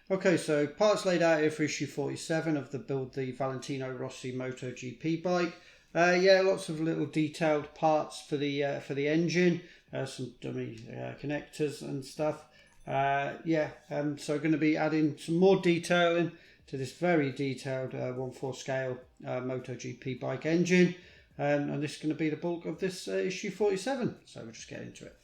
Okay, so parts laid out here for issue 47 of the Build the Valentino Rossi Moto GP bike. Yeah, lots of little detailed parts for the engine, some dummy connectors and stuff. So going to be adding some more detailing to this very detailed 1/4 scale Moto GP bike engine, and this is going to be the bulk of this issue 47. So we'll just get into it.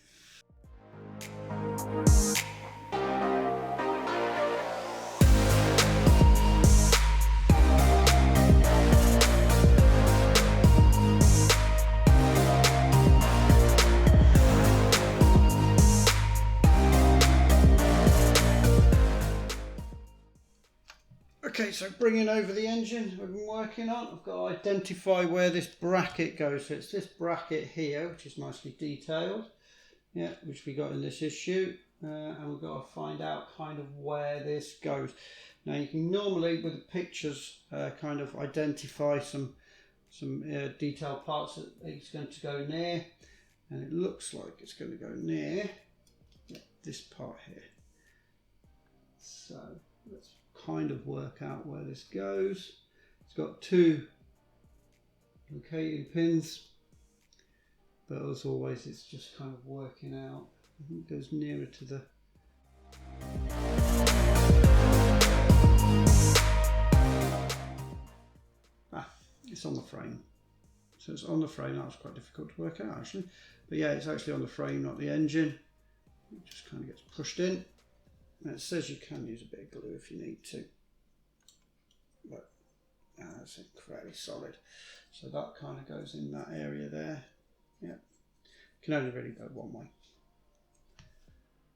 Okay, so bringing over the engine we've been working on, I've got to identify where this bracket goes. So it's this bracket here, which is nicely detailed, yeah, which we got in this issue, and we've got to find out kind of where this goes. Now you can normally, with the pictures, kind of identify some detailed parts that it's going to go near, and it looks like it's going to go near this part here. So let's kind of work out where this goes. It's got two locating pins, but as always it's just kind of working out. I think it goes nearer to the it's on the frame. So it's on the frame. That was quite difficult to work out actually, but yeah, it's actually on the frame, not the engine. It just kind of gets pushed in. Now it says you can use a bit of glue if you need to, but that's incredibly solid. So that kind of goes in that area there. Yeah, can only really go one way.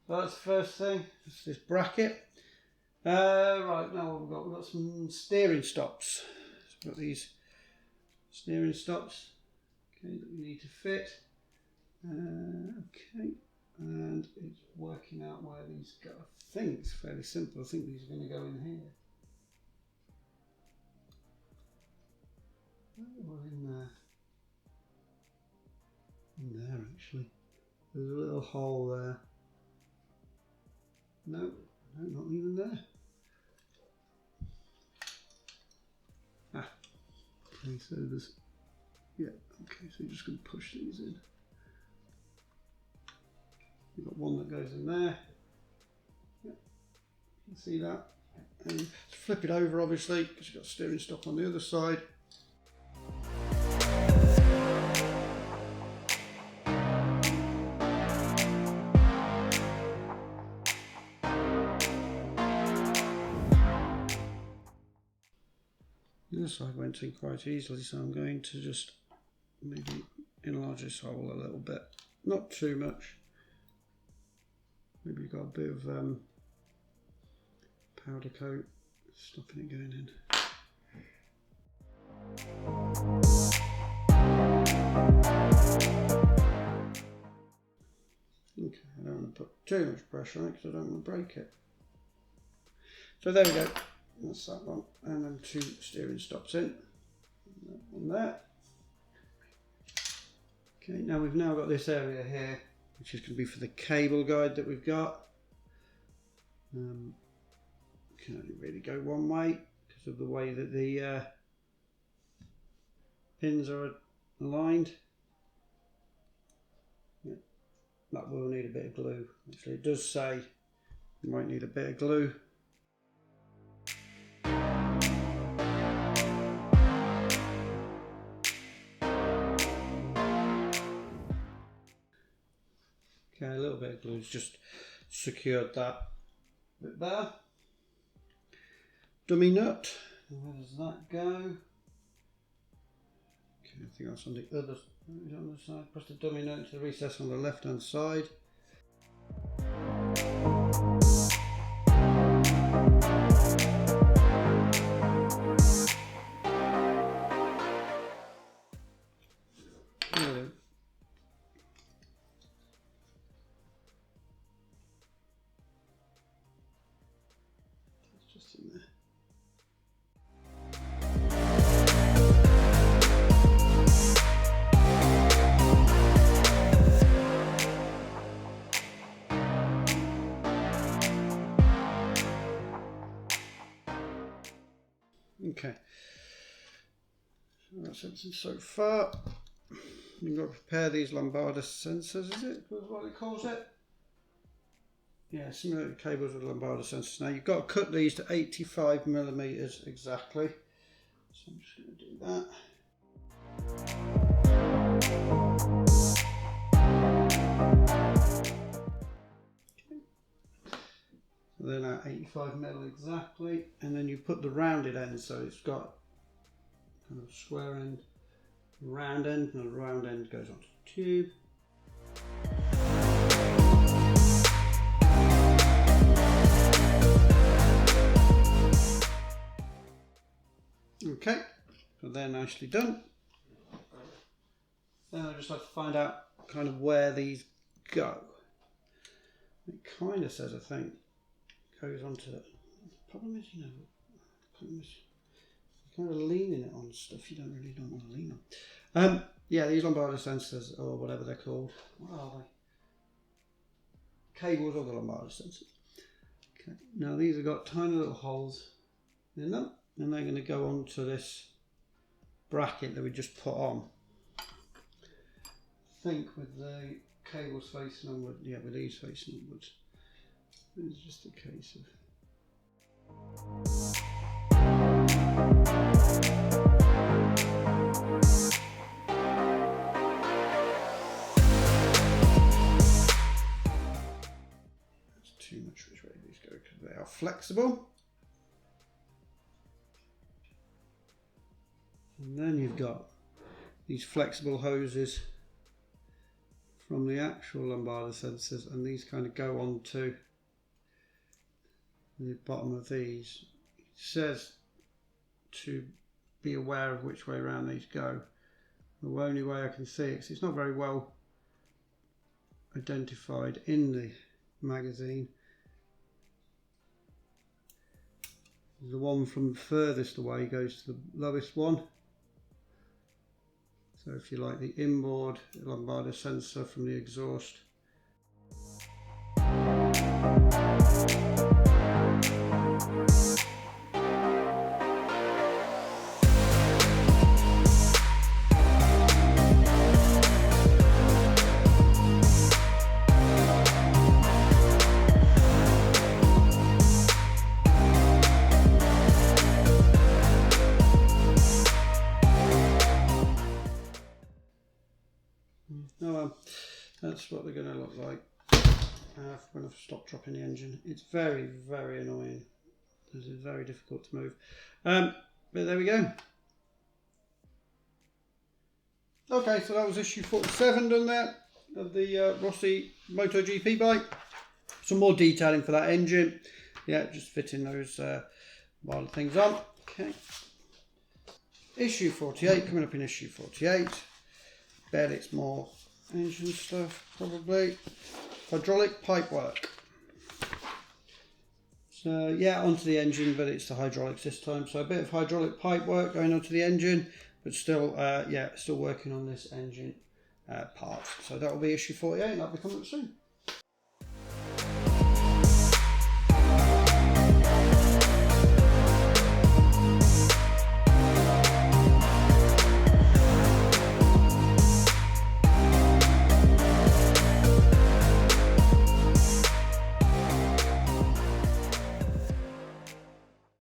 So that's the first thing. It's this bracket. Right, now what we've got some steering stops. So we've got these steering stops, okay, that we need to fit. Okay. And it's working out where these go. I think it's fairly simple. I think these are going to go in here. Or in there. In there actually. There's a little hole there. No, not even there. Okay, so there's, yeah, okay, so you're just going to push these in. You've got one that goes in there. Yeah, you can see that. And flip it over obviously, because you've got steering stop on the other side. The other side went in quite easily, so I'm going to just maybe enlarge this hole a little bit. Not too much. Maybe you've got a bit of powder coat stopping it going in. Okay, I don't want to put too much pressure on it because I don't want to break it. So there we go, that's that one. And then two steering stops in. That one there. Okay, now we've now got this area here, which is going to be for the cable guide that we've got. Can only really go one way because of the way that the pins are aligned. Yeah, that will need a bit of glue. Actually, it does say you might need a bit of glue. Okay, a little bit of glue's just secured that bit there. Dummy nut, where does that go? Okay, I think that's on the other side. Press the dummy nut into the recess on the left hand side. Just in there. Okay, so that's everything so far. You've got to prepare these lombarder sensors, is it? That's what it calls it? Yeah, similar cables with lombarder sensors. Now you've got to cut these to 85mm exactly. So I'm just going to do that. So they're now 85mm exactly, and then you put the rounded end, so it's got kind of square end, round end, and the round end goes onto the tube. Okay, so they're nicely done. Then I just have to find out kind of where these go. It kind of says, I think, goes onto. The problem is, you know, you're kind of leaning it on stuff you don't want to lean on. Yeah, these lombarder sensors, or whatever they're called. What are they? Cables of the lombarder sensors. Okay, now these have got tiny little holes in them, and they're going to go onto this bracket that we just put on. I think with the cables facing onward, yeah, with these facing onwards, it's just a case of. That's too much which way these go because they are flexible. And then you've got these flexible hoses from the actual lombarder sensors, and these kind of go onto the bottom of these. It says to be aware of which way around these go. The only way I can see it, because it's not very well identified in the magazine, the one from furthest away goes to the lowest one. So if you like, the inboard lombarder sensor from the exhaust. Oh well, that's what they're going to look like when I've stopped dropping the engine. It's very, very annoying. This is very difficult to move. But there we go. Okay, so that was issue 47 done there of the Rossi MotoGP bike. Some more detailing for that engine. Yeah, just fitting those wild things on. Okay. Issue 48, coming up in issue 48. Bet it's more engine stuff, probably. Hydraulic pipe work. So yeah, onto the engine, but it's the hydraulics this time. So a bit of hydraulic pipe work going onto the engine, but still, yeah, still working on this engine part. So that will be issue 48, and that'll be coming up soon.